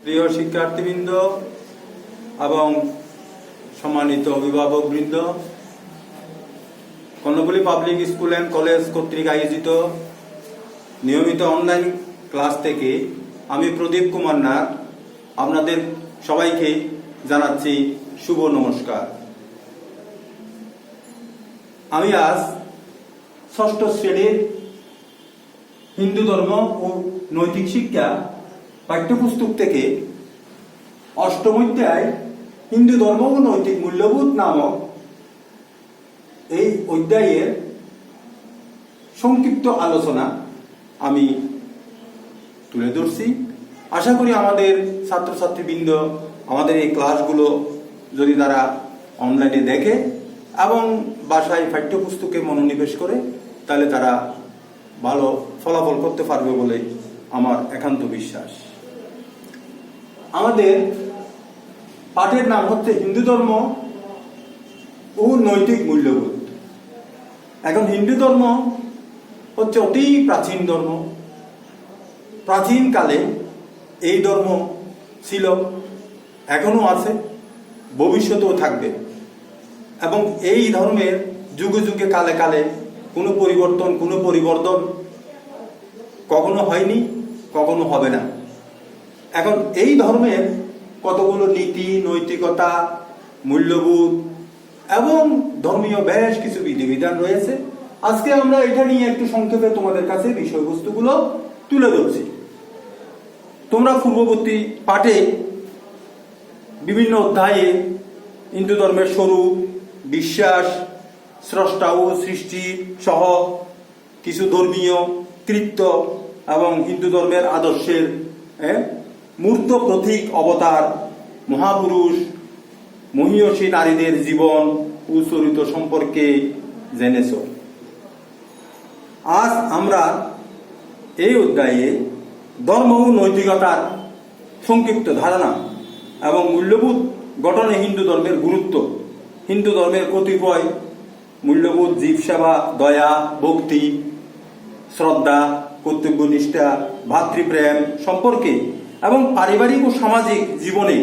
প্রিয় শিক্ষার্থীবৃন্দ এবং সম্মানিত অভিভাবকবৃন্দ, Karnaphuli public school and college কর্তৃক আয়োজিত নিয়মিত অনলাইন ক্লাস থেকে আমি প্রদীপ কুমার নাথ আপনাদের সবাইকে জানাচ্ছি শুভ নমস্কার। আমি আজ ষষ্ঠ শ্রেণীর হিন্দু ধর্ম ও নৈতিক শিক্ষা পাঠ্যপুস্তক থেকে অষ্টম অধ্যায় হিন্দু ধর্ম ও নৈতিক মূল্যবোধ নামক এই অধ্যায়ের সংক্ষিপ্ত আলোচনা আমি তুলে ধরছি। আশা করি আমাদের ছাত্রছাত্রীবৃন্দ আমাদের এই ক্লাসগুলো যদি তারা অনলাইনে দেখে এবং বাসায় পাঠ্যপুস্তকে মনোনিবেশ করে তাহলে তারা ভালো ফলাফল করতে পারবে বলে আমার একান্ত বিশ্বাস। আমাদের পাঠের নাম হচ্ছে হিন্দু ধর্ম ও নৈতিক মূল্যবোধ। এখন হিন্দু ধর্ম হচ্ছে অতি প্রাচীন ধর্ম। প্রাচীনকালে এই ধর্ম ছিল, এখনো আছে, ভবিষ্যতেও থাকবে এবং এই ধর্মের যুগে যুগে কালে কালে কোনো পরিবর্তন কখনো হয়নি, কখনো হবে না। এখন এই ধর্মের কতগুলো নীতি, নৈতিকতা, মূল্যবোধ এবং ধর্মীয় বেশ কিছু বিধিবিধান রয়েছে। আজকে আমরা এটা নিয়ে একটু সংক্ষেপে তোমাদের কাছে বিষয়বস্তুগুলো তুলে ধরছি। তোমরা পূর্ববর্তী পাঠে বিভিন্ন অধ্যায়ে হিন্দু ধর্মের স্বরূপ, বিশ্বাস, স্রষ্টা ও সৃষ্টি সহ কিছু ধর্মীয় কৃত্য এবং হিন্দু ধর্মের আদর্শের মূর্ত প্রতীক, অবতার, মহাপুরুষ, মহীয়সী নারীদের জীবন ও চরিত্র সম্পর্কে জেনেছ। আজ আমরা এই অধ্যায়ে ধর্ম ও নৈতিকতার সংক্ষিপ্ত ধারণা এবং মূল্যবোধ গঠনে হিন্দু ধর্মের গুরুত্ব, হিন্দু ধর্মের কতিপয় মূল্যবোধ, জীবসেবা, দয়া, ভক্তি, শ্রদ্ধা, কর্তব্যনিষ্ঠা, ভাতৃপ্রেম সম্পর্কে এবং পারিবারিক ও সামাজিক জীবনে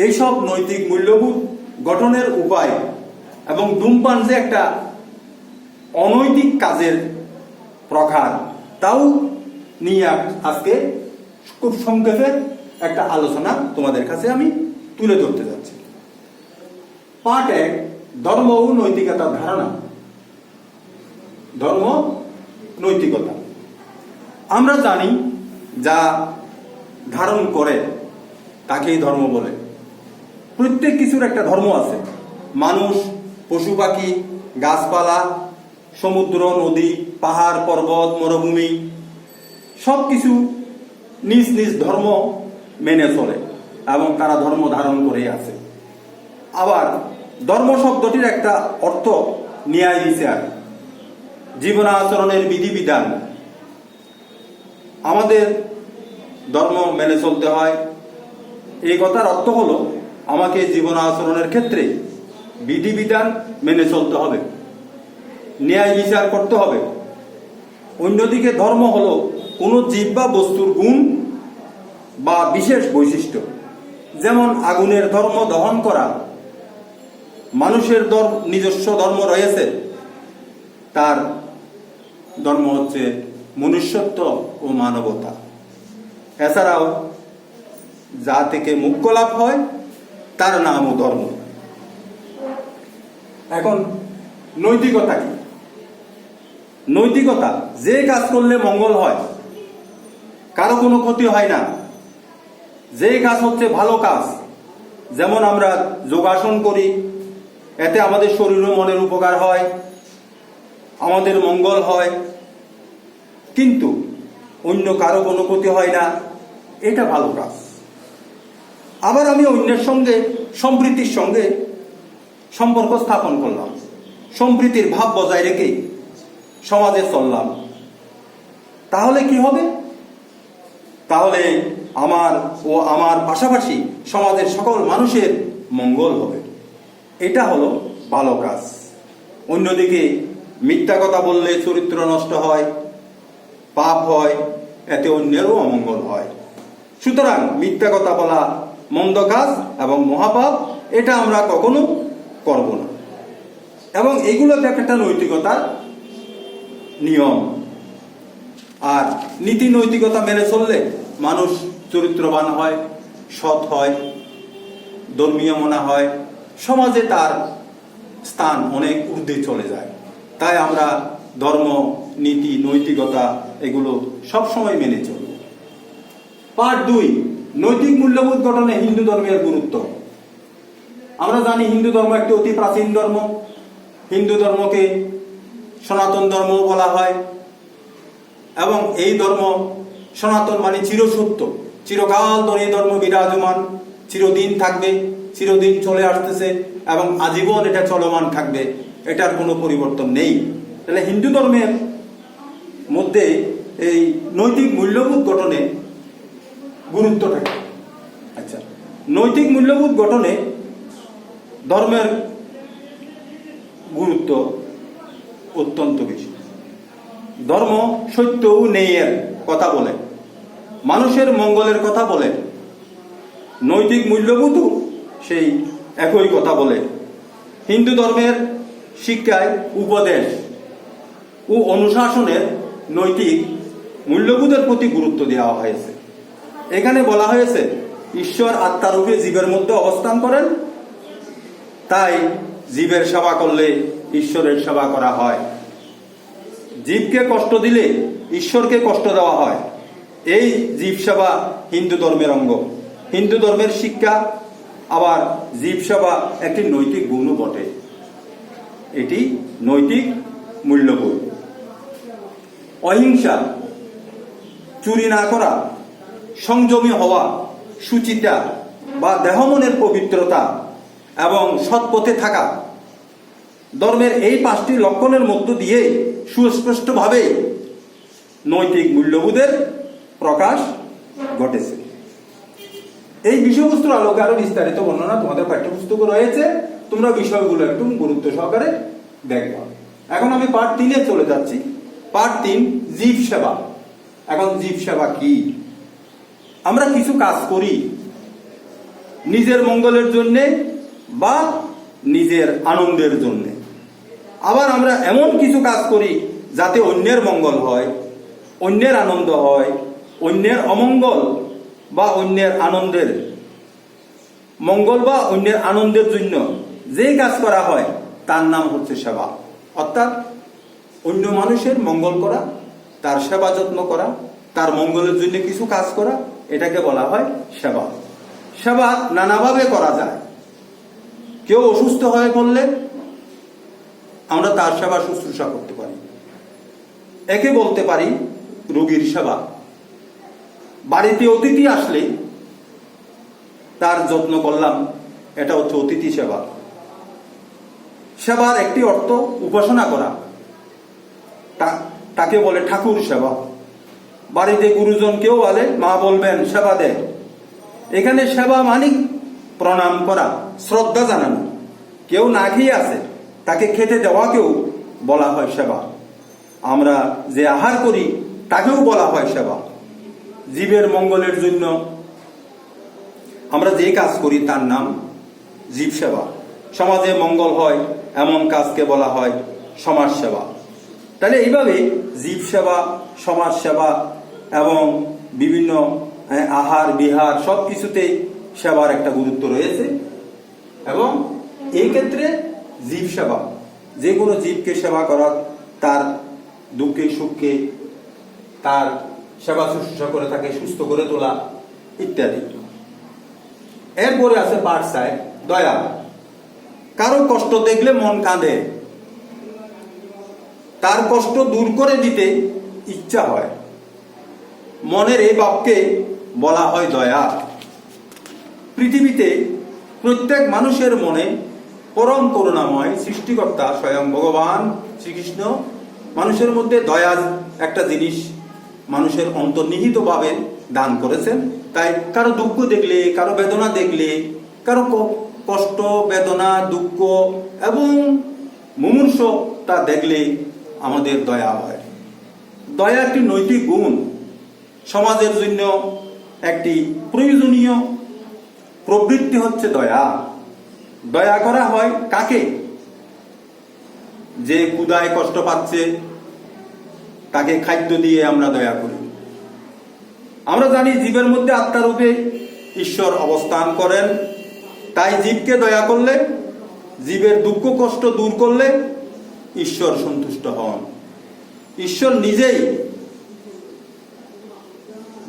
এইসব নৈতিক মূল্যবোধ গঠনের উপায় এবং ধূমপান যে একটা অনৈতিক কাজের প্রকার তাও নিয়ে আজকে খুব সংক্ষেপে একটা আলোচনা তোমাদের কাছে আমি তুলে ধরতে যাচ্ছি। পার্ট 1, ধর্ম ও নৈতিকতার ধারণা। ধর্ম, নৈতিকতা। আমরা জানি যা ধারণ করে তাকেই ধর্ম বলে। প্রত্যেক কিছুর একটা ধর্ম আছে। মানুষ, পশু পাখি, গাছপালা, সমুদ্র, নদী, পাহাড়, পর্বত, মরুভূমি সবকিছু নিজ নিজ ধর্ম মেনে চলে এবং তারা ধর্ম ধারণ করে আছে। আবার ধর্ম শব্দটির একটা অর্থ ন্যায় বিচার, জীবন আচরণের বিধিবিধান। আমাদের ধর্ম মেনে চলতে হয়, এই কথার অর্থ হলো আমাকে জীবন আচরণের ক্ষেত্রে বিধিবিধান মেনে চলতে হবে, ন্যায় বিচার করতে হবে। অন্যদিকে ধর্ম হলো কোনো জীব বা বস্তুর গুণ বা বিশেষ বৈশিষ্ট্য। যেমন আগুনের ধর্ম দহন করা, মানুষের নিজস্ব ধর্ম রয়েছে, তার ধর্ম হচ্ছে মনুষ্যত্ব ও মানবতা। এছাড়াও যা থেকে মুক্তি লাভ হয় তার নামও ধর্ম। এখন নৈতিকতা কি? নৈতিকতা যে কাজ করলে মঙ্গল হয়, কারো কোনো ক্ষতি হয় না, যে কাজ হচ্ছে ভালো কাজ। যেমন আমরা যোগাসন করি, এতে আমাদের শরীর ও মনের উপকার হয়, আমাদের মঙ্গল হয়, কিন্তু অন্য কারো কোনো ক্ষতি হয় না, এটা ভালো কাজ। আবার আমি অন্যের সঙ্গে সম্প্রীতির সঙ্গে সম্পর্ক স্থাপন করলাম, সম্প্রীতির ভাব বজায় রেখে সমাজে চললাম, তাহলে কি হবে? তাহলে আমার পাশাপাশি সমাজের সকল মানুষের মঙ্গল হবে। এটা হলো ভালো কাজ। অন্যদিকে মিথ্যা কথা বললে চরিত্র নষ্ট হয়, পাপ হয়, এতে অন্যেরও অমঙ্গল হয়। সুতরাং মিথ্যা কথা বলা মন্দ কাজ এবং মহাপাপ, এটা আমরা কখনো করব না। এবং এগুলোতে একটা নৈতিকতার নিয়ম, আর নীতি নৈতিকতা মেনে চললে মানুষ চরিত্রবান হয়, সৎ হয়, ধর্মীয় মনা হয়, সমাজে তার স্থান অনেক ঊর্ধ্বে চলে যায়। তাই আমরা ধর্ম, নীতি, নৈতিকতা এগুলো সবসময় মেনে চলব। পার্ট 2, নৈতিক মূল্যবোধ গঠনে হিন্দু ধর্মের গুরুত্ব। আমরা জানি হিন্দু ধর্ম একটি অতি প্রাচীন ধর্ম। হিন্দু ধর্মকে সনাতন ধর্ম বলা হয়, এবং এই ধর্ম সনাতন মানে চিরসত্য, চিরকাল ধরে এই ধর্ম বিরাজমান, চিরদিন থাকবে, চিরদিন চলে আসতেছে এবং আজীবন এটা চলমান থাকবে, এটার কোনো পরিবর্তন নেই। তাহলে হিন্দু ধর্মের মধ্যে এই নৈতিক মূল্যবোধ গঠনে গুরুত্ব থাকে। আচ্ছা, নৈতিক মূল্যবোধ গঠনে ধর্মের গুরুত্ব অত্যন্ত বেশি। ধর্ম সত্য ও ন্যায়ের কথা বলে, মানুষের মঙ্গলের কথা বলে। নৈতিক মূল্যবোধও সেই একই কথা বলে। হিন্দু ধর্মের শিক্ষায় উপদেশ ও অনুশাসনের নৈতিক মূল্যবোধের প্রতি গুরুত্ব দেওয়া হয়েছে। এখানে বলা হয়েছে ঈশ্বর আত্মারূপে জীবের মধ্যে অবস্থান করেন, তাই জীবের সেবা করলে ঈশ্বরের সেবা করা হয়। জীবকে কষ্ট দিলে ঈশ্বরকে কষ্ট দেওয়া হয়। এই জীব সেবা হিন্দু ধর্মের অঙ্গ। হিন্দু ধর্মের শিক্ষা আবার জীব সেবা একটি নৈতিক গুণও বটে। এটি নৈতিক মূল্যবোধ। অহিংসা, চুরি না করা, সংযমী হওয়া, সুচিতা বা দেহমনের পবিত্রতা এবং সৎপথে থাকা, ধর্মের এই 5টি লক্ষণের মধ্য দিয়ে সুস্পষ্টভাবে নৈতিক মূল্যবোধের প্রকাশ ঘটেছে। এই বিষয়বস্তুর আলোকে আরো বিস্তারিত বর্ণনা তোমাদের পাঠ্যপুস্তকে রয়েছে, তোমরা বিষয়গুলো একটু গুরুত্ব সহকারে দেখবে। এখন আমি পার্ট 3-এ চলে যাচ্ছি। পার্ট 3, জীব সেবা। এখন জীব সেবা কি? আমরা কিছু কাজ করি নিজের মঙ্গলের জন্য বা নিজের আনন্দের জন্য, আবার আমরা এমন কিছু কাজ করি যাতে অন্যের মঙ্গল হয়, অন্যের আনন্দ হয়, অন্যের অমঙ্গল বা অন্যের আনন্দের মঙ্গল বা অন্যের আনন্দের জন্য যে কাজ করা হয় তার নাম হচ্ছে সেবা। অর্থাৎ অন্য মানুষের মঙ্গল করা, তার সেবা যত্ন করা, তার মঙ্গলের জন্য কিছু কাজ করা, এটাকে বলা হয় সেবা। সেবা নানাভাবে করা যায়। কেউ অসুস্থ হয়ে পড়লে আমরা তার সেবা শুশ্রূষা করতে পারি। একে বলতে পারি রোগীর সেবা। বাড়িতে অতিথি আসলে তার যত্ন করলাম, এটা হচ্ছে অতিথি সেবা। সেবার একটি অর্থ উপাসনা করা, তাকে বলে ঠাকুর সেবা। বাড়িতে গুরুজন কেউ বলে, মা বলবেন সেবা দেয়। এখানে সেবা মানে প্রণাম করা, শ্রদ্ধা জানানো। কেউ না খেয়ে আছে, তাকে খেতে দেওয়াকেও বলা হয় সেবা। আমরা যে আহার করি তাকেও বলা হয় সেবা। জীবের মঙ্গলের জন্য আমরা যে কাজ করি তার নাম জীব সেবা। সমাজে মঙ্গল হয় এমন কাজকে বলা হয় সমাজ সেবা। তাহলে এইভাবে জীব সেবা, সমাজ সেবা এবং বিভিন্ন আহার বিহার সবকিছুতেই সেবার একটা গুরুত্ব রয়েছে। এবং এই ক্ষেত্রে জীব সেবা, যে কোনো জীবকে সেবা করা, তার দুঃখে সুখে তার সেবা শুশ্রূষা করে তাকে সুস্থ করে তোলা ইত্যাদি। এরপরে আছে পার্ট 4, দয়া। কারো কষ্ট দেখলে মন কাঁদে, তার কষ্ট দূর করে দিতে ইচ্ছা হয়। মনের এই ভাবকে বলা হয় দয়া। পৃথিবীতে প্রত্যেক মানুষের মনে পরম করুণাময় সৃষ্টিকর্তা স্বয়ং ভগবান শ্রীকৃষ্ণ মানুষের মধ্যে দয়া একটা জিনিস মানুষের অন্তর্নিহিত ভাবে দান করেছেন। তাই কারো দুঃখ দেখলে, কারো বেদনা দেখলে, কারো কষ্ট বেদনা দুঃখ এবং মুমূর্ষতা দেখলে আমাদের দয়া হয়। দয়া একটি নৈতিক গুণ। সমাজের জন্য একটি প্রয়োজনীয় প্রবৃত্তি হচ্ছে দয়া। দয়া করা হয় কাকে? যে ক্ষুধায় কষ্ট পাচ্ছে তাকে খাদ্য দিয়ে আমরা দয়া করি। আমরা জানি জীবের মধ্যে আত্মারূপে ঈশ্বর অবস্থান করেন, তাই জীবকে দয়া করলে, জীবের দুঃখ কষ্ট দূর করলে ঈশ্বর সন্তুষ্ট হন। ঈশ্বর নিজেই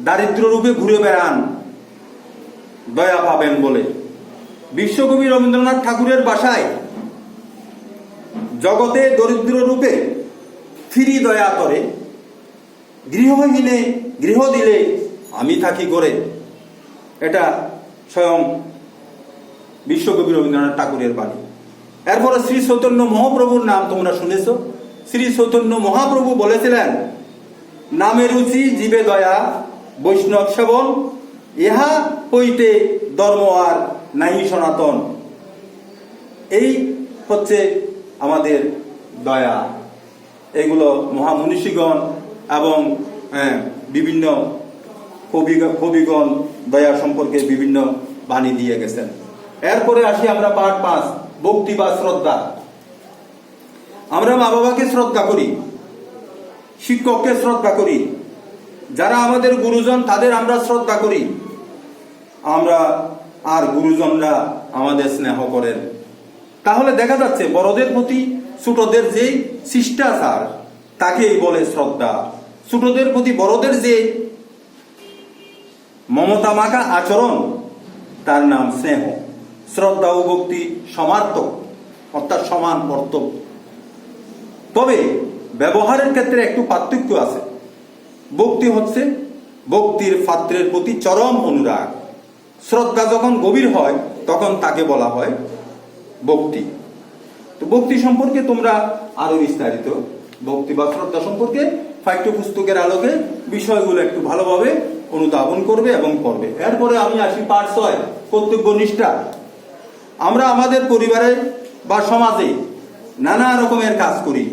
দারিদ্র রূপে ঘুরে বেড়ান দয়া পাবেন বলে। বিশ্বকবি রবীন্দ্রনাথ ঠাকুরের ভাষায়, জগতে দরিদ্র রূপে ফিরি দয়া করে, গৃহহীনে গৃহ দিলে আমি থাকি করে। এটা স্বয়ং বিশ্বকবি রবীন্দ্রনাথ ঠাকুরের বাণী। এরপরে শ্রী চৈতন্য মহাপ্রভুর নাম তোমরা শুনেছ। শ্রী চৈতন্য মহাপ্রভু বলেছিলেন, নামে রুচি জীবে দয়া, বৈষ্ণব সেবন, ইহা হইতে ধর্ম আর নাই সনাতন। এই হচ্ছে আমাদের দয়া। এগুলো মহামনীষীগণ এবং বিভিন্ন কবিগণ দয়া সম্পর্কে বিভিন্ন বাণী দিয়ে গেছেন। এরপরে আসি আমরা পাঠ 5, ভক্তি বা শ্রদ্ধা। আমরা মা বাবাকে শ্রদ্ধা করি, শিক্ষককে শ্রদ্ধা করি, যারা আমাদের গুরুজন তাদের আমরা শ্রদ্ধা করি, আমরা আর গুরুজনরা আমাদের স্নেহ করেন। তাহলে দেখা যাচ্ছে বড়দের প্রতি ছোটদের যে শিষ্টাচার তাকেই বলে শ্রদ্ধা। ছোটদের প্রতি বড়দের যে মমতা মাখা আচরণ তার নাম স্নেহ। শ্রদ্ধা ও ভক্তি সমার্থক, অর্থাৎ সমান কর্তব্য। তবে ব্যবহারের ক্ষেত্রে একটু পার্থক্য আছে। ভক্তি হচ্ছে ভক্তির পাত্রের প্রতি চরম অনুরাগ। শ্রদ্ধা যখন গভীর হয় তখন তাকে বলা হয় ভক্তি। তো ভক্তি সম্পর্কে তোমরা আরো বিস্তারিত ভক্তি বা শ্রদ্ধা সম্পর্কে পাঠ্যপুস্তকের আলোকে বিষয়গুলো একটু ভালোভাবে অনুধাবন করবে এবং করবে। এরপরে আমি আসি পাঠ 6, কর্তব্য নিষ্ঠা। আমরা আমাদের পরিবারে বা সমাজে নানা রকমের কাজ করি।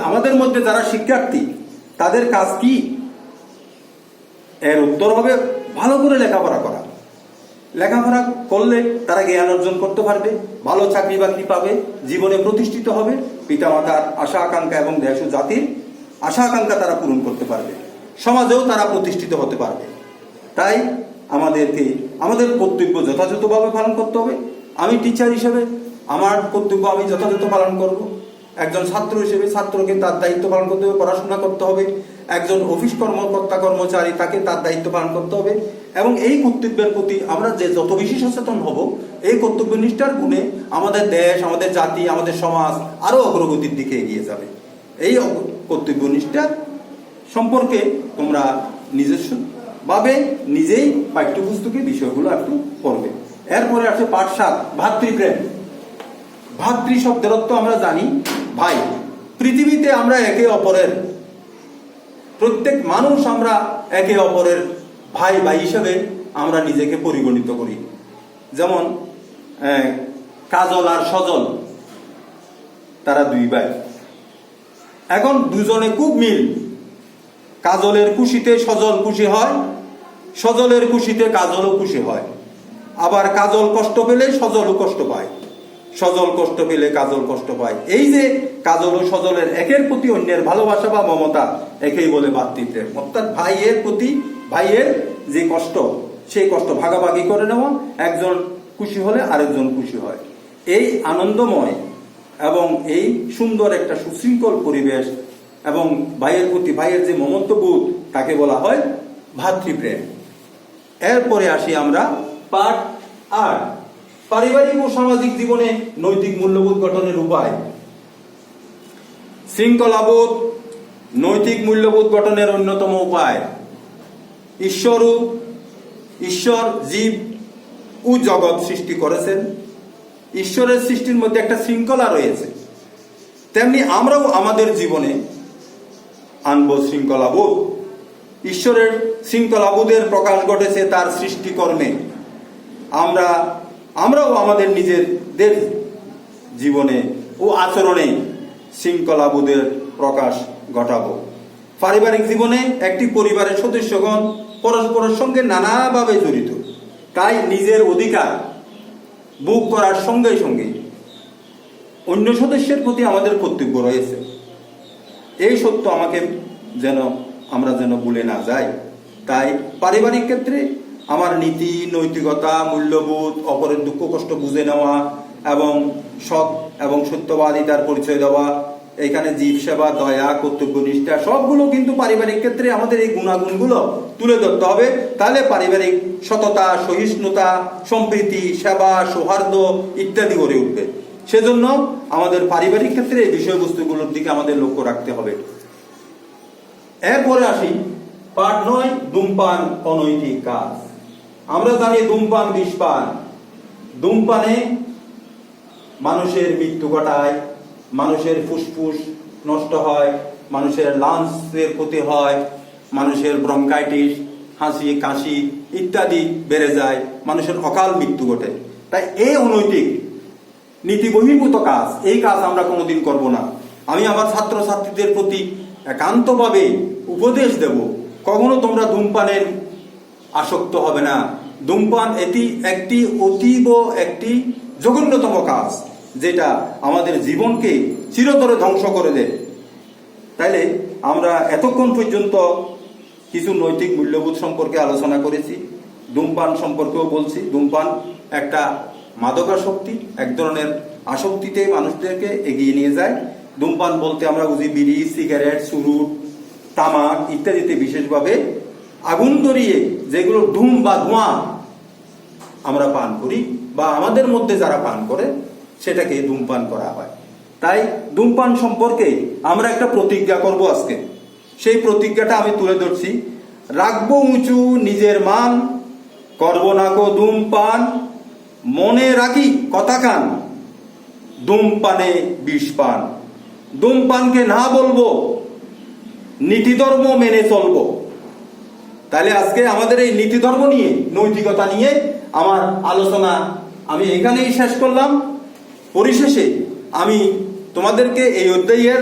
আমাদের মধ্যে যারা শিক্ষার্থী তাদের কাজ কি? এর উত্তর হবে ভালো করে লেখাপড়া করা। লেখাপড়া করলে তারা জ্ঞান অর্জন করতে পারবে, ভালো চাকরি বাকরি পাবে, জীবনে প্রতিষ্ঠিত হবে, পিতামাতার আশা আকাঙ্ক্ষা এবং দেশ ও জাতির আশা আকাঙ্ক্ষা তারা পূরণ করতে পারবে, সমাজেও তারা প্রতিষ্ঠিত হতে পারবে। তাই আমাদেরকে আমাদের কর্তব্য যথাযথভাবে পালন করতে হবে। আমি টিচার হিসেবে আমার কর্তব্য আমি যথাযথ পালন করব। একজন ছাত্র হিসেবে ছাত্রকে তার দায়িত্ব পালন করতে হবে, পড়াশোনা করতে হবে। একজন অফিস কর্মকর্তা কর্মচারী তাকে তার দায়িত্ব পালন করতে হবে। এবং এই কর্তব্যের প্রতি আমরা যে যত বেশি সচেতন হব, এই কর্তব্য নিষ্ঠার গুণে আমাদের দেশ, আমাদের জাতি, আমাদের সমাজ আরো অগ্রগতির দিকে এগিয়ে যাবে। এই কর্তব্য নিষ্ঠা সম্পর্কে তোমরা নিজস্ব ভাবে নিজেই পাঠ্যপুস্তকে বিষয়গুলো একটু পড়বে। এরপরে আছে পাঠ 7, ভাতৃপ্রেম। ভাতৃ শব্দের অর্থ আমরা জানি ভাই। পৃথিবীতে আমরা একে অপরের, প্রত্যেক মানুষ আমরা একে অপরের ভাই ভাই হিসেবে আমরা নিজেকে পরিগণিত করি। যেমন কাজল আর সজল, তারা 2 ভাই। এখন দুজনে খুব মিল। কাজলের খুশিতে সজল খুশি হয়, সজলের খুশিতে কাজলও খুশি হয়। আবার কাজল কষ্ট পেলে সজলও কষ্ট পায়, সজল কষ্ট পেলে কাজল কষ্ট পায়। এই যে কাজল ও সজলের একের প্রতি অন্যের ভালোবাসা বা মমতা, একেই বলে ভাতৃপ্রেম। অর্থাৎ ভাইয়ের প্রতি ভাইয়ের যে কষ্ট, সেই কষ্ট ভাগাভাগি করে নেওয়া, একজন খুশি হলে আরেকজন খুশি হয়। এই আনন্দময় এবং এই সুন্দর একটা সুশৃঙ্খল পরিবেশ এবং ভাইয়ের প্রতি ভাইয়ের যে মমত্ববোধ, তাকে বলা হয় ভাতৃপ্রেম। এরপরে আসি আমরা পাঠ 8, পারিবারিক ও সামাজিক জীবনে নৈতিক মূল্যবোধ গঠনের উপায়। শৃঙ্খলাবোধ নৈতিক মূল্যবোধ গঠনের অন্যতম উপায়। ঈশ্বর জীব ও জগৎ সৃষ্টি করেছেন। ঈশ্বরের সৃষ্টির মধ্যে একটা শৃঙ্খলা রয়েছে, তেমনি আমরাও আমাদের জীবনে আনবো শৃঙ্খলাবোধ। ঈশ্বরের শৃঙ্খলাবোধের প্রকাশ ঘটেছে তার সৃষ্টিকর্মে। আমরাও আমাদের নিজেদের জীবনে ও আচরণে শৃঙ্খলাবোধের প্রকাশ ঘটাবো। পারিবারিক জীবনে একটি পরিবারের সদস্যগণ পরস্পরের সঙ্গে নানাভাবে জড়িত। তাই নিজের অধিকার ভোগ করার সঙ্গে সঙ্গে অন্য সদস্যের প্রতি আমাদের কর্তব্য রয়েছে। এই সত্য আমরা যেন ভুলে না যাই। তাই পারিবারিক ক্ষেত্রে আমার নীতি, নৈতিকতা, মূল্যবোধ, অপরের দুঃখ কষ্ট বুঝে নেওয়া এবং সৎ এবং সত্যবাদিতার পরিচয় দেওয়া, এখানে জীব সেবা, দয়া, কর্তব্যনিষ্ঠা সবগুলো কিন্তু পারিবারিক ক্ষেত্রে আমাদের এই গুণাগুণগুলো তুলে ধরতে হবে। তাহলে পারিবারিক সততা, সহিষ্ণুতা, সম্প্রীতি, সেবা, সৌহার্দ্য ইত্যাদি গড়ে উঠবে। সেজন্য আমাদের পারিবারিক ক্ষেত্রে এই বিষয়বস্তুগুলোর দিকে আমাদের লক্ষ্য রাখতে হবে। এরপরে আসি পাঠ 9, ধূমপান অনৈতিক কাজ। আমরা জানি ধূমপান বিষপান। ধূমপানে মানুষের মৃত্যু ঘটায়, মানুষের ফুসফুস নষ্ট হয়, মানুষের লাংসের ক্ষতি হয়, মানুষের ব্রঙ্কাইটিস, হাসি কাশি ইত্যাদি বেড়ে যায়, মানুষের অকাল মৃত্যু ঘটে। তাই এই অনৈতিক নীতি বহির্ভূত কাজ, এই কাজ আমরা কোনোদিন করব না। আমি আমার ছাত্রছাত্রীদের প্রতি একান্তভাবে উপদেশ দেব, কখনো তোমরা ধূমপানের আসক্ত হবে না। ধূমপান এটি একটি অতীব একটি জঘন্যতম কাজ, যেটা আমাদের জীবনকে চিরতরে ধ্বংস করে দেয়। তাইলে আমরা এতক্ষণ পর্যন্ত কিছু নৈতিক মূল্যবোধ সম্পর্কে আলোচনা করেছি, ধূমপান সম্পর্কেও বলছি। ধূমপান একটা মাদকাসক্তি, এক ধরনের আসক্তিতে মানুষদেরকে এগিয়ে নিয়ে যায়। ধূমপান বলতে আমরা বুঝি বিড়ি, সিগারেট, চুরুট, তামাক ইত্যাদিতে বিশেষভাবে আগুন ধরিয়ে যেগুলো ধূম বা ধোঁয়া আমরা পান করি বা আমাদের মধ্যে যারা পান করে সেটাকে ধূমপান করা হয়। তাই ধূমপান সম্পর্কে আমরা একটা প্রতিজ্ঞা করব আজকে। সেই প্রতিজ্ঞাটা আমি তুলে ধরছি। রাখবো উঁচু নিজের মান, করব না গো ধূমপান, মনে রাখি কথা কান, ধূমপানে বিষপান। ধূমপানকে না বলবো, নীতি ধর্ম মেনে চলবো। তাহলে আজকে আমাদের এই নীতি ধর্ম নিয়ে, নৈতিকতা নিয়ে আমার আলোচনা আমি এখানেই শেষ করলাম। পরিশেষে আমি তোমাদেরকে এই অধ্যায়ের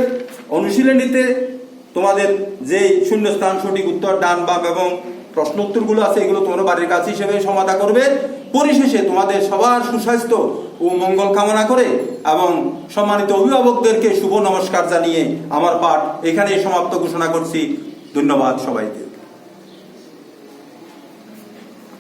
অনুশীলনীতে তোমাদের যে শূন্যস্থান, সঠিক উত্তর, ডান বাম এবং প্রশ্ন উত্তরগুলো আছে, এগুলো তোমরা বাড়ির কাজ হিসেবে সমাধা করবে। পরিশেষে তোমাদের সবার সুস্বাস্থ্য ও মঙ্গল কামনা করে এবং সম্মানিত অভিভাবকদেরকে শুভ নমস্কার জানিয়ে আমার পাঠ এখানেই সমাপ্ত ঘোষণা করছি। ধন্যবাদ সবাইকে।